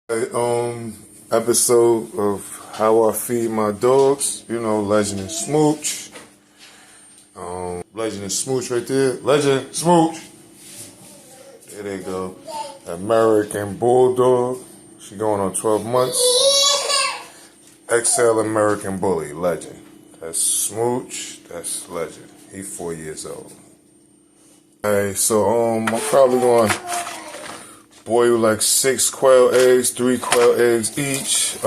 Episode of how I feed my dogs. You know, Legend and Smooch. Legend and Smooch right there. Legend, Smooch. There they go. American Bulldog. She going on 12 months. XL American Bully. Legend. That's Smooch. That's Legend. He 4 years old. Alright, so I'm probably going to boil like 6 quail eggs, 3 quail eggs each.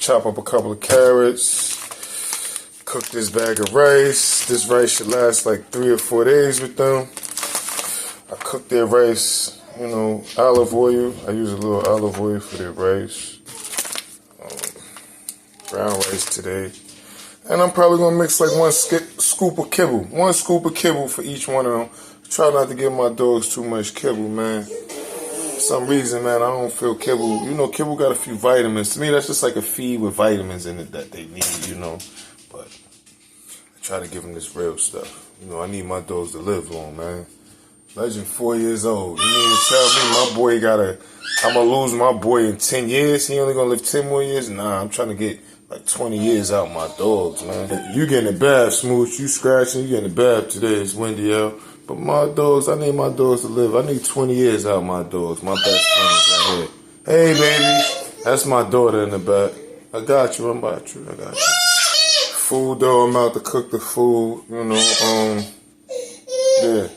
Chop up a couple of carrots. Cook this bag of rice. This rice should last like 3 or 4 days with them. I cook their rice, olive oil. I use a little olive oil for their rice. Brown rice today. And I'm probably going to mix like one scoop of kibble. 1 scoop of kibble for each one of them. Try not to give my dogs too much kibble, man. For some reason, man, I don't feel kibble. Kibble got a few vitamins. To me, that's just like a feed with vitamins in it that they need, But I try to give them this real stuff. I need my dogs to live long, man. Legend 4 years old. You mean to tell me my boy I'm going to lose my boy in 10 years? He only going to live 10 more years? Nah, I'm trying to get like 20 years out my dogs, man. You getting a bath, Smooch. You scratching. You getting a bath today. It's windy out. But my dogs, I need my dogs to live. I need 20 years out my dogs. My best friends right here. Hey, baby. That's my daughter in the back. I got you. I'm about you. I got you. Food, though. I'm out to cook the food. Yeah.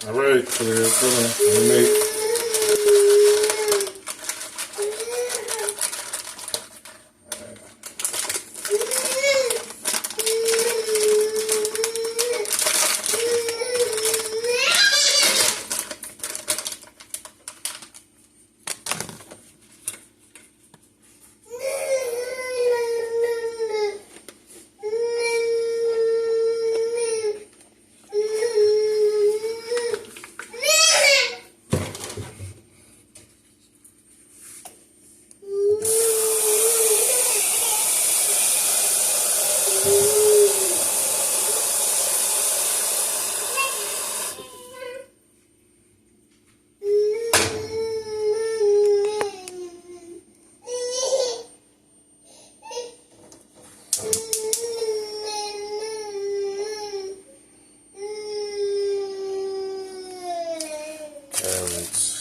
All right, clear. Carrots.